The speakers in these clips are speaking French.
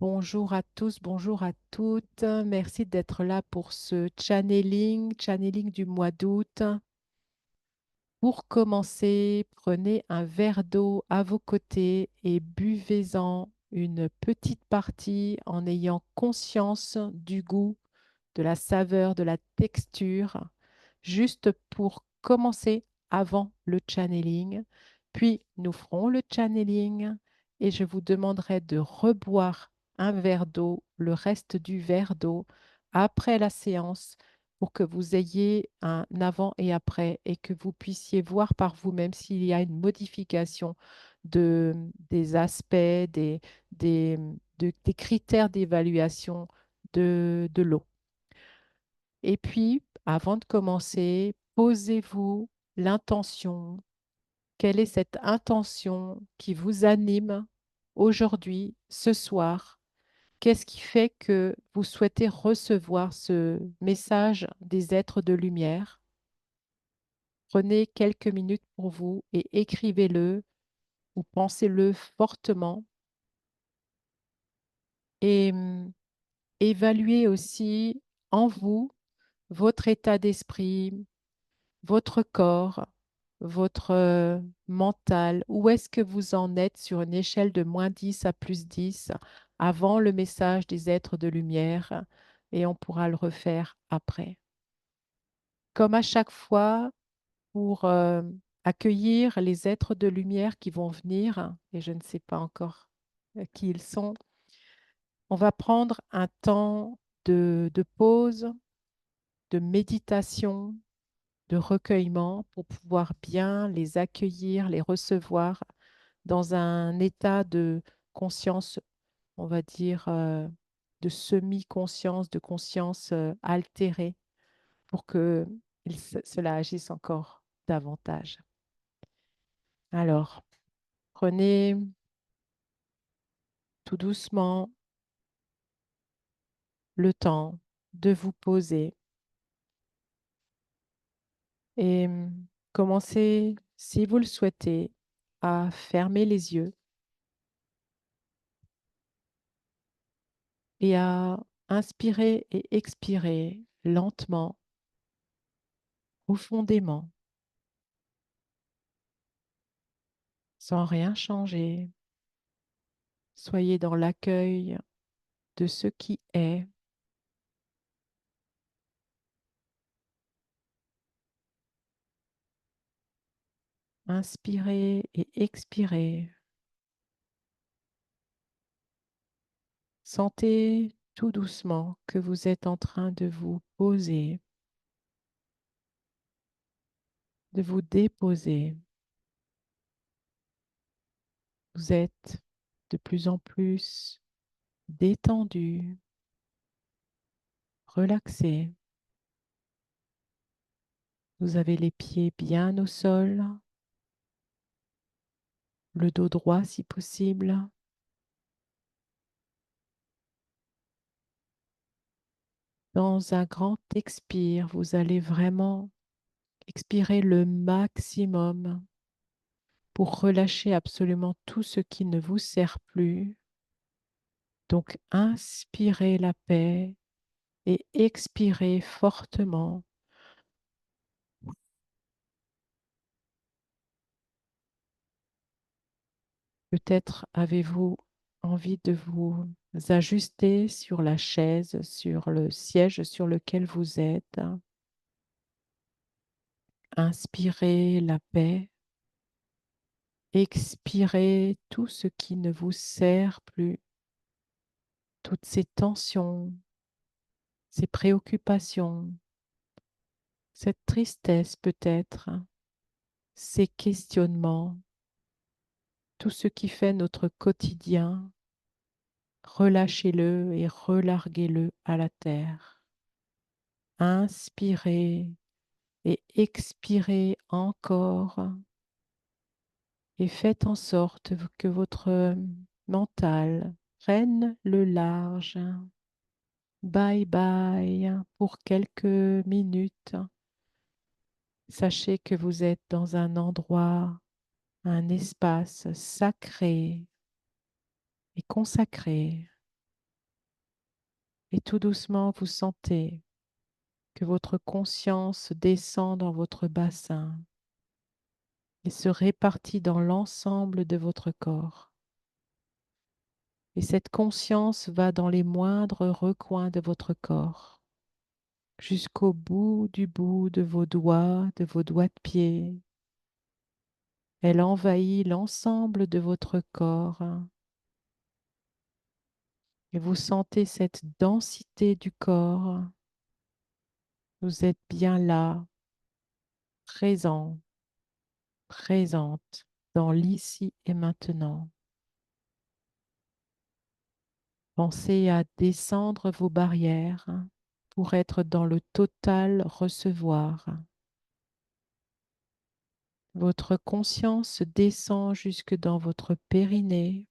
Bonjour à tous, bonjour à toutes. Merci d'être là pour ce channeling du mois d'août. Pour commencer, prenez un verre d'eau à vos côtés et buvez-en une petite partie en ayant conscience du goût, de la saveur, de la texture, juste pour commencer avant le channeling. Puis nous ferons le channeling et je vous demanderai de reboire un verre d'eau, le reste du verre d'eau, après la séance pour que vous ayez un avant et après et que vous puissiez voir par vous-même s'il y a une modification des aspects, des, des critères d'évaluation de l'eau. Et puis, avant de commencer, posez-vous l'intention. Quelle est cette intention qui vous anime aujourd'hui, ce soir? Qu'est-ce qui fait que vous souhaitez recevoir ce message des êtres de lumière? Prenez quelques minutes pour vous et écrivez-le ou pensez-le fortement et évaluez aussi en vous votre état d'esprit, votre corps, votre mental. Où est-ce que vous en êtes sur une échelle de -10 à +10 avant le message des êtres de lumière et on pourra le refaire après. Comme à chaque fois, pour accueillir les êtres de lumière qui vont venir, et je ne sais pas encore qui ils sont, on va prendre un temps de pause, de méditation, de recueillement pour pouvoir bien les accueillir, les recevoir dans un état de conscience, on va dire, de semi-conscience, de conscience altérée pour que cela agisse encore davantage. Alors, prenez tout doucement le temps de vous poser et commencez, si vous le souhaitez, à fermer les yeux et à inspirer et expirer lentement, profondément, sans rien changer. Soyez dans l'accueil de ce qui est. Inspirez et expirez. Sentez tout doucement que vous êtes en train de vous poser, de vous déposer. Vous êtes de plus en plus détendu, relaxé. Vous avez les pieds bien au sol, le dos droit si possible. Dans un grand expire, vous allez vraiment expirer le maximum pour relâcher absolument tout ce qui ne vous sert plus. Donc, inspirez la paix et expirez fortement. Peut-être avez-vous envie de vous ajuster sur la chaise, sur le siège sur lequel vous êtes. Inspirez la paix, expirez tout ce qui ne vous sert plus, toutes ces tensions, ces préoccupations, cette tristesse peut-être, ces questionnements, tout ce qui fait notre quotidien. Relâchez-le et relarguez-le à la terre. Inspirez et expirez encore et faites en sorte que votre mental prenne le large. Bye bye pour quelques minutes. Sachez que vous êtes dans un endroit, un espace sacré et consacré. Et tout doucement, vous sentez que votre conscience descend dans votre bassin et se répartit dans l'ensemble de votre corps. Et cette conscience va dans les moindres recoins de votre corps, jusqu'au bout de vos doigts, de vos doigts de pied. Elle envahit l'ensemble de votre corps et vous sentez cette densité du corps. Vous êtes bien là, présent, présente dans l'ici et maintenant. Pensez à descendre vos barrières pour être dans le total recevoir. Votre conscience descend jusque dans votre périnée,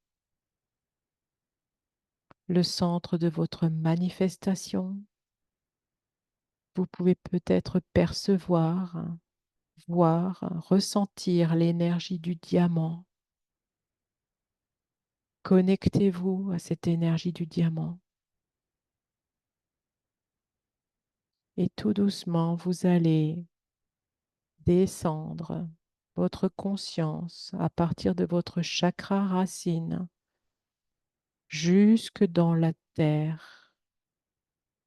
le centre de votre manifestation. Vous pouvez peut-être percevoir, voir, ressentir l'énergie du diamant. Connectez-vous à cette énergie du diamant. Et tout doucement, vous allez descendre votre conscience à partir de votre chakra racine jusque dans la terre.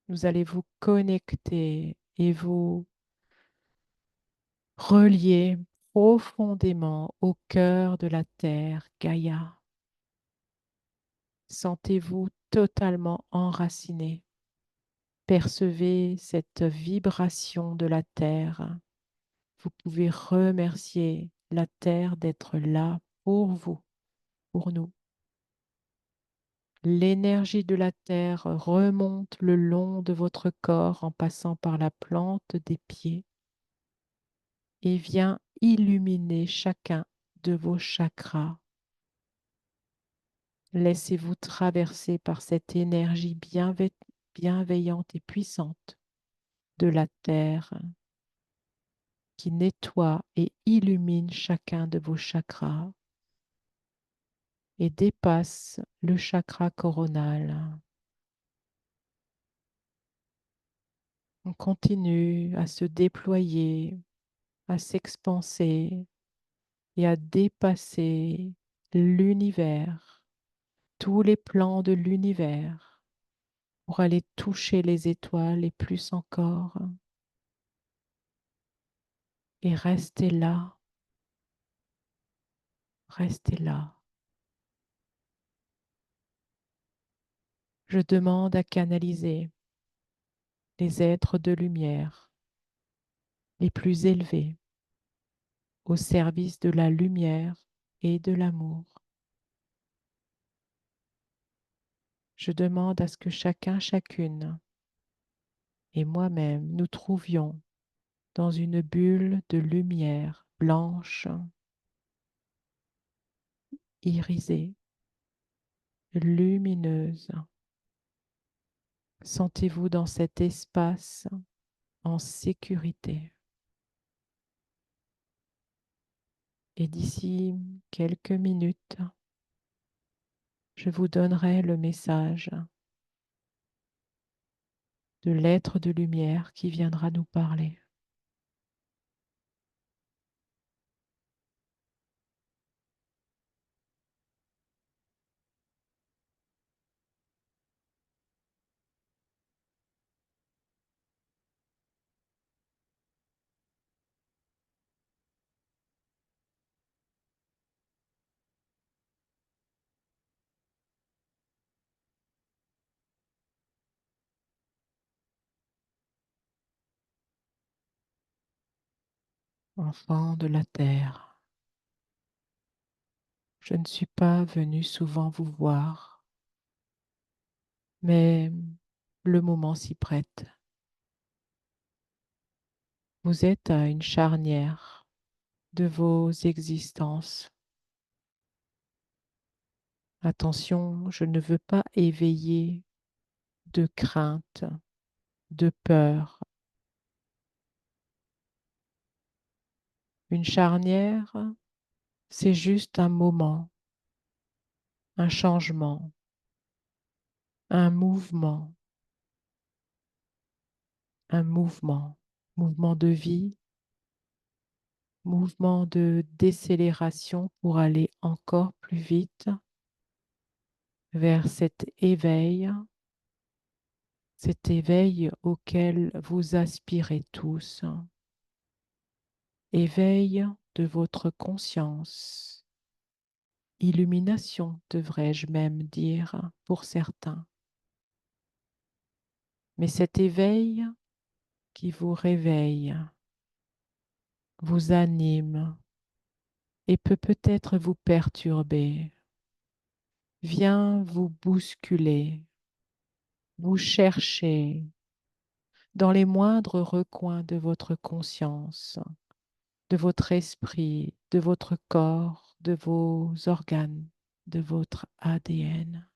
Vous allez vous connecter et vous relier profondément au cœur de la terre, Gaïa. Sentez-vous totalement enraciné. Percevez cette vibration de la terre. Vous pouvez remercier la terre d'être là pour vous, pour nous. L'énergie de la terre remonte le long de votre corps en passant par la plante des pieds et vient illuminer chacun de vos chakras. Laissez-vous traverser par cette énergie bienveillante et puissante de la terre qui nettoie et illumine chacun de vos chakras et dépasse le chakra coronal. On continue à se déployer, à s'expanser et à dépasser l'univers, tous les plans de l'univers, pour aller toucher les étoiles et plus encore, et rester là, rester là. Je demande à canaliser les êtres de lumière les plus élevés au service de la lumière et de l'amour. Je demande à ce que chacun, chacune, et moi-même, nous trouvions dans une bulle de lumière blanche, irisée, lumineuse. Sentez-vous dans cet espace en sécurité. Et d'ici quelques minutes, je vous donnerai le message de l'être de lumière qui viendra nous parler. Enfant de la terre, je ne suis pas venu souvent vous voir, mais le moment s'y prête. Vous êtes à une charnière de vos existences. Attention, je ne veux pas éveiller de crainte, de peur. Une charnière, c'est juste un moment, un changement, un mouvement. un mouvement, mouvement de vie, mouvement de décélération pour aller encore plus vite vers cet éveil auquel vous aspirez tous, éveil de votre conscience, illumination devrais-je même dire pour certains, mais cet éveil qui vous réveille, vous anime et peut peut-être vous perturber, vient vous bousculer, vous chercher dans les moindres recoins de votre conscience, de votre esprit, de votre corps, de vos organes, de votre ADN.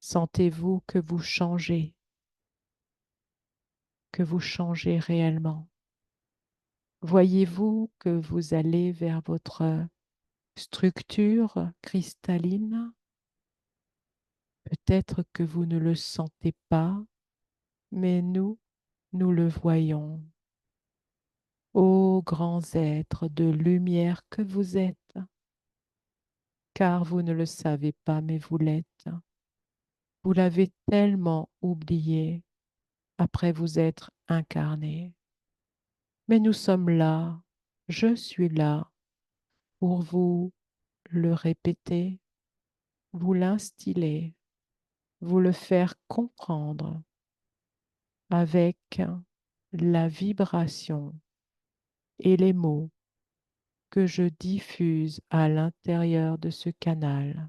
Sentez-vous que vous changez réellement? Voyez-vous que vous allez vers votre structure cristalline? Peut-être que vous ne le sentez pas, mais nous le voyons. Ô grands êtres de lumière que vous êtes, car vous ne le savez pas, mais vous l'êtes. Vous l'avez tellement oublié après vous être incarné. Mais nous sommes là, je suis là pour vous le répéter, vous l'instiller, vous le faire comprendre avec la vibration et les mots que je diffuse à l'intérieur de ce canal.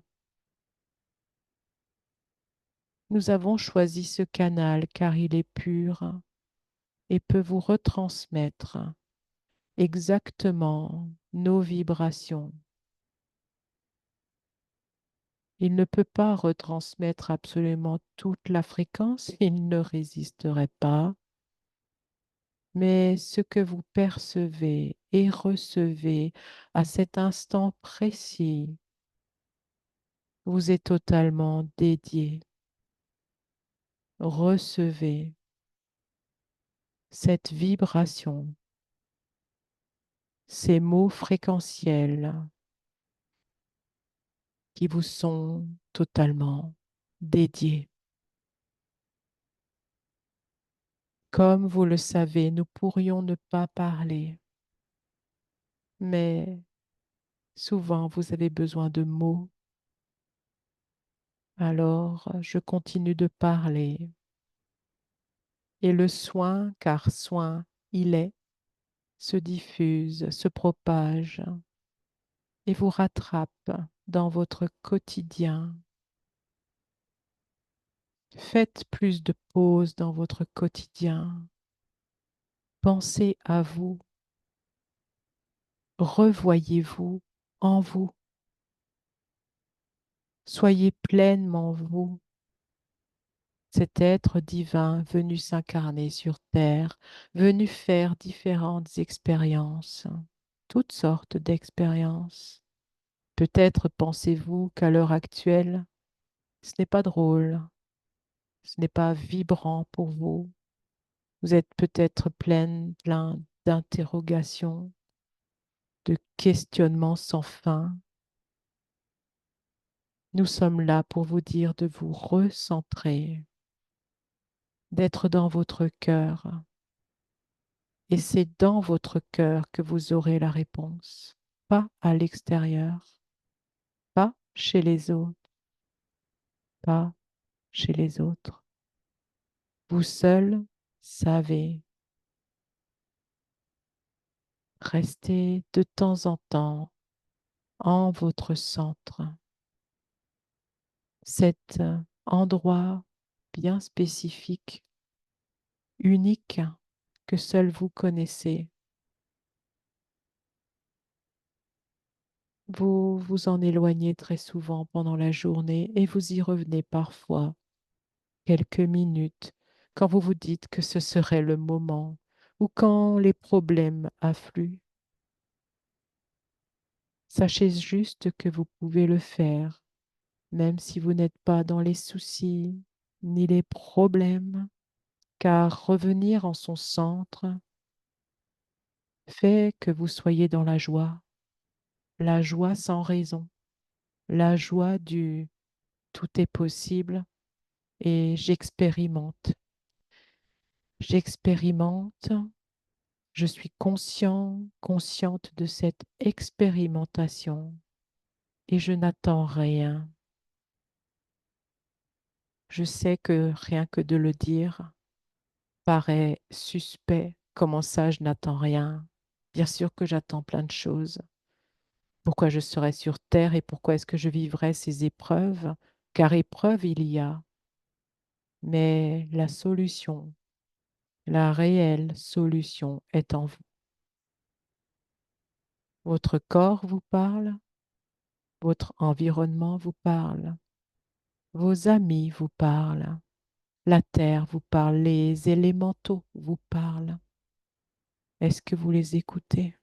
Nous avons choisi ce canal car il est pur et peut vous retransmettre exactement nos vibrations. Il ne peut pas retransmettre absolument toute la fréquence, il ne résisterait pas, mais ce que vous percevez et recevez à cet instant précis vous est totalement dédié. Recevez cette vibration, ces mots fréquentiels qui vous sont totalement dédiés. Comme vous le savez, nous pourrions ne pas parler, mais souvent vous avez besoin de mots. Alors je continue de parler. Et le soin, car soin il est, se diffuse, se propage et vous rattrape dans votre quotidien. Faites plus de pauses dans votre quotidien. Pensez à vous. Revoyez-vous en vous. Soyez pleinement vous, cet être divin venu s'incarner sur terre, venu faire différentes expériences, toutes sortes d'expériences. Peut-être pensez-vous qu'à l'heure actuelle, ce n'est pas drôle, ce n'est pas vibrant pour vous. Vous êtes peut-être plein d'interrogations, de questionnements sans fin. Nous sommes là pour vous dire de vous recentrer, d'être dans votre cœur. Et c'est dans votre cœur que vous aurez la réponse, pas à l'extérieur, pas chez les autres, pas chez les autres. Vous seul savez. Restez de temps en temps en votre centre, cet endroit bien spécifique, unique, que seul vous connaissez. Vous vous en éloignez très souvent pendant la journée et vous y revenez parfois quelques minutes quand vous vous dites que ce serait le moment ou quand les problèmes affluent. Sachez juste que vous pouvez le faire, même si vous n'êtes pas dans les soucis ni les problèmes. car revenir en son centre fait que vous soyez dans la joie sans raison, la joie du tout est possible et j'expérimente, je suis consciente de cette expérimentation et je n'attends rien. Je sais que rien que de le dire paraît suspect. Comment ça, je n'attends rien? Bien sûr que j'attends plein de choses. Pourquoi je serais sur Terre et pourquoi est-ce que je vivrais ces épreuves? Car épreuve il y a, mais la solution, la réelle solution est en vous. Votre corps vous parle, votre environnement vous parle, vos amis vous parlent, la Terre vous parle, les élémentaux vous parlent. Est-ce que vous les écoutez?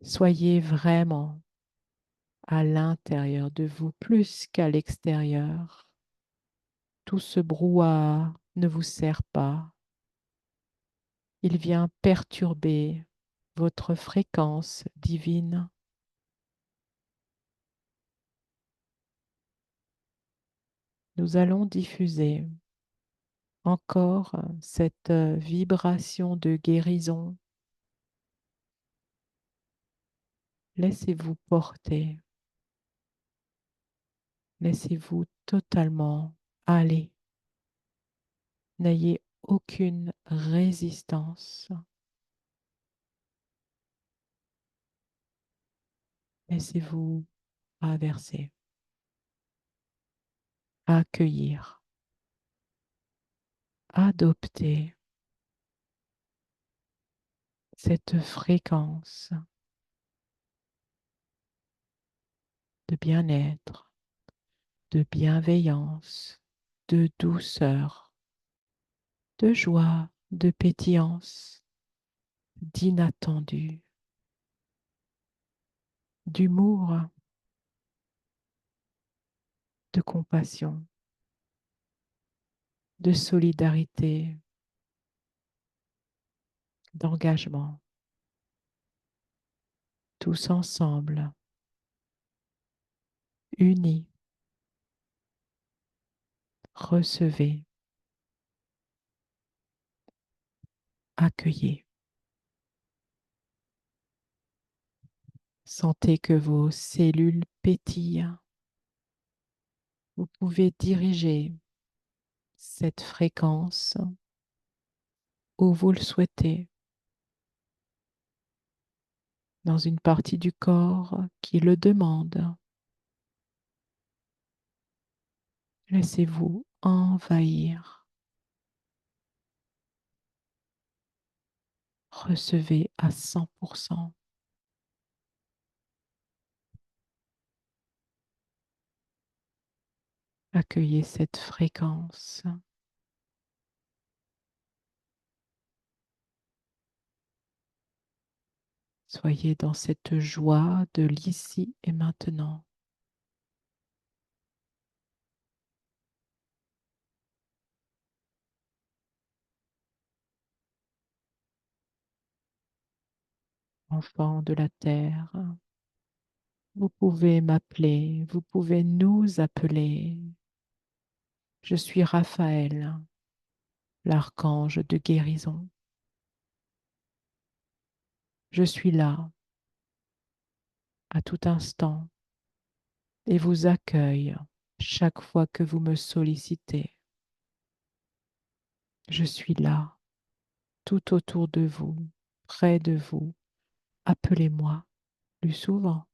Soyez vraiment à l'intérieur de vous plus qu'à l'extérieur. Tout ce brouhaha ne vous sert pas. Il vient perturber votre fréquence divine. Nous allons diffuser encore cette vibration de guérison. Laissez-vous porter. Laissez-vous totalement aller. N'ayez aucune résistance. Laissez-vous traverser, accueillir, adopter cette fréquence de bien-être, de bienveillance, de douceur, de joie, de pétillance, d'inattendu, d'humour, de compassion, de solidarité, d'engagement, tous ensemble, unis, recevez, accueillez. Sentez que vos cellules pétillent. Vous pouvez diriger cette fréquence où vous le souhaitez, dans une partie du corps qui le demande. Laissez-vous envahir. Recevez à 100%. Accueillez cette fréquence. Soyez dans cette joie de l'ici et maintenant. Enfants de la terre, vous pouvez m'appeler, vous pouvez nous appeler. Je suis Raphaël, l'archange de guérison. Je suis là à tout instant et vous accueille chaque fois que vous me sollicitez. Je suis là, tout autour de vous, près de vous. Appelez-moi plus souvent.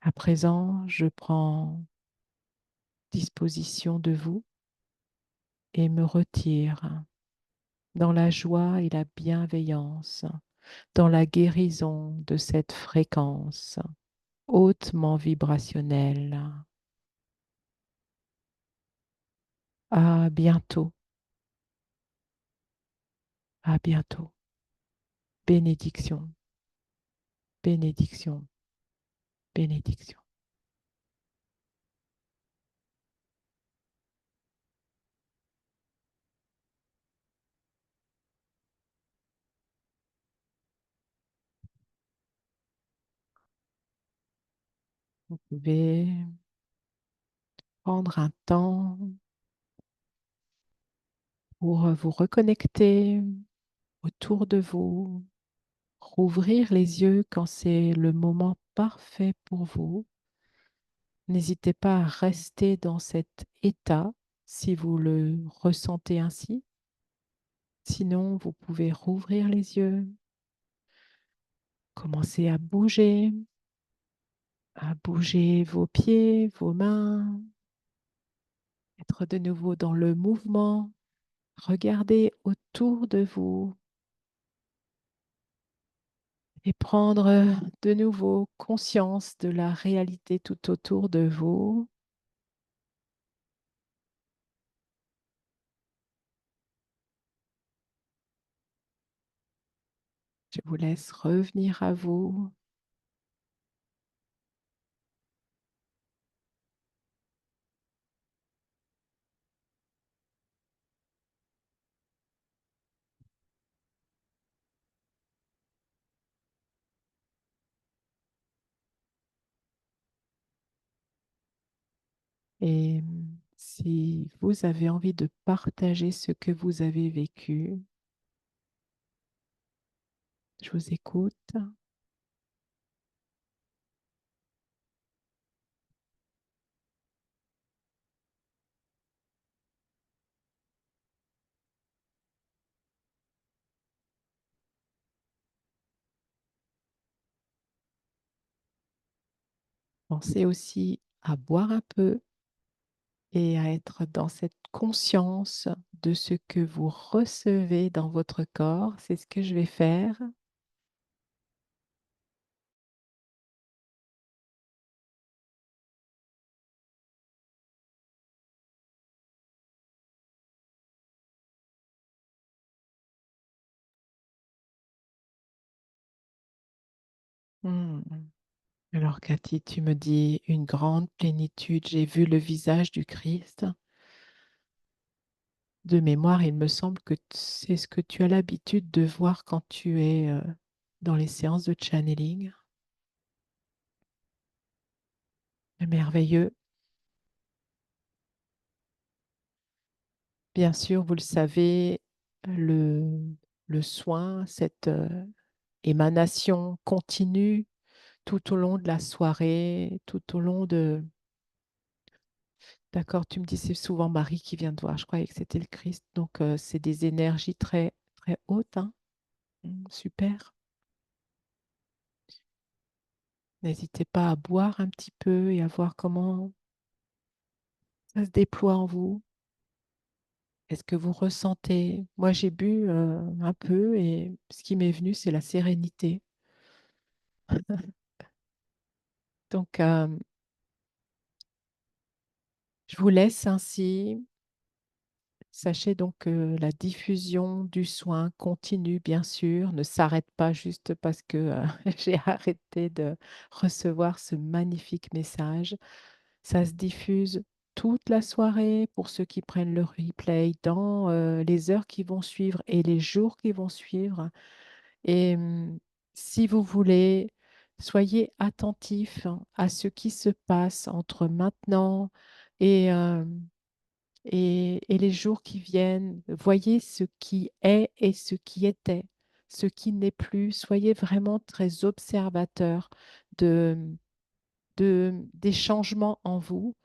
À présent, je prends disposition de vous et me retire dans la joie et la bienveillance, dans la guérison de cette fréquence hautement vibrationnelle. À bientôt, à bientôt. Bénédiction, bénédiction, bénédiction. Vous pouvez prendre un temps pour vous reconnecter autour de vous, rouvrir les yeux quand c'est le moment parfait pour vous. N'hésitez pas à rester dans cet état si vous le ressentez ainsi. Sinon, vous pouvez rouvrir les yeux, commencer à bouger vos pieds, vos mains, être de nouveau dans le mouvement. Regardez autour de vous et prendre de nouveau conscience de la réalité tout autour de vous. Je vous laisse revenir à vous. Et si vous avez envie de partager ce que vous avez vécu, je vous écoute. Pensez aussi à boire un peu et à être dans cette conscience de ce que vous recevez dans votre corps. C'est ce que je vais faire. Hmm. Alors, Cathy, tu me dis une grande plénitude. J'ai vu le visage du Christ. De mémoire, il me semble que c'est ce que tu as l'habitude de voir quand tu es dans les séances de channeling. Merveilleux. Bien sûr, vous le savez, le, le soin, cette émanation continue tout au long de la soirée, tout au long de... D'accord, tu me dis c'est souvent Marie qui vient te voir. Je croyais que c'était le Christ. Donc, c'est des énergies très, très hautes, hein. Super. N'hésitez pas à boire un petit peu et à voir comment ça se déploie en vous. Est-ce que vous ressentez? Moi, j'ai bu un peu et ce qui m'est venu, c'est la sérénité. Donc, je vous laisse ainsi. Sachez donc que la diffusion du soin continue, bien sûr, ne s'arrête pas juste parce que j'ai arrêté de recevoir ce magnifique message. Ça se diffuse toute la soirée pour ceux qui prennent le replay dans les heures qui vont suivre et les jours qui vont suivre. Et si vous voulez, soyez attentifs à ce qui se passe entre maintenant et, et les jours qui viennent. Voyez ce qui est et ce qui était, ce qui n'est plus. Soyez vraiment très observateurs de, des changements en vous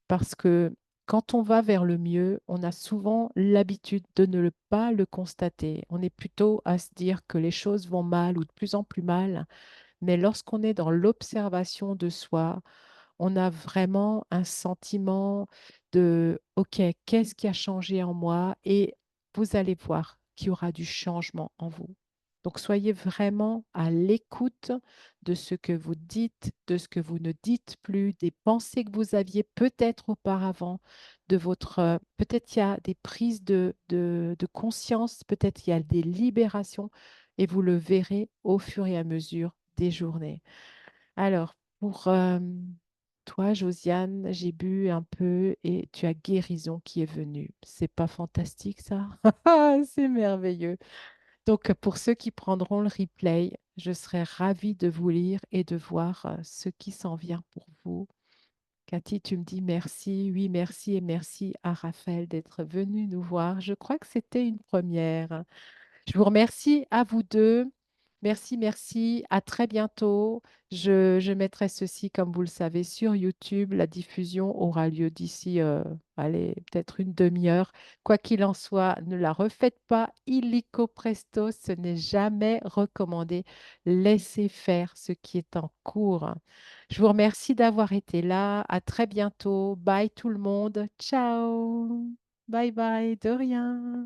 parce que quand on va vers le mieux, on a souvent l'habitude de ne pas le constater. On est plutôt à se dire que les choses vont mal ou de plus en plus mal. Mais lorsqu'on est dans l'observation de soi, on a vraiment un sentiment de OK, qu'est-ce qui a changé en moi? Et vous allez voir qu'il y aura du changement en vous. Donc, soyez vraiment à l'écoute de ce que vous dites, de ce que vous ne dites plus, des pensées que vous aviez peut-être auparavant, de votre, peut-être il y a des prises de conscience, peut-être il y a des libérations, et vous le verrez au fur et à mesure des journées. Alors, pour toi, Josiane, j'ai bu un peu et tu as guérison qui est venue. C'est pas fantastique, ça? Ah, c'est merveilleux. Donc, pour ceux qui prendront le replay, Je serais ravie de vous lire et de voir ce qui s'en vient pour vous. Cathy, tu me dis merci, oui, merci et merci à Raphaël d'être venu nous voir. Je crois que c'était une première. Je vous remercie à vous deux. Merci, merci. À très bientôt. Je mettrai ceci, comme vous le savez, sur YouTube. La diffusion aura lieu d'ici, allez, peut-être une demi-heure. Quoi qu'il en soit, ne la refaites pas illico presto. Ce n'est jamais recommandé. Laissez faire ce qui est en cours. Je vous remercie d'avoir été là. À très bientôt. Bye tout le monde. Ciao. Bye bye. De rien.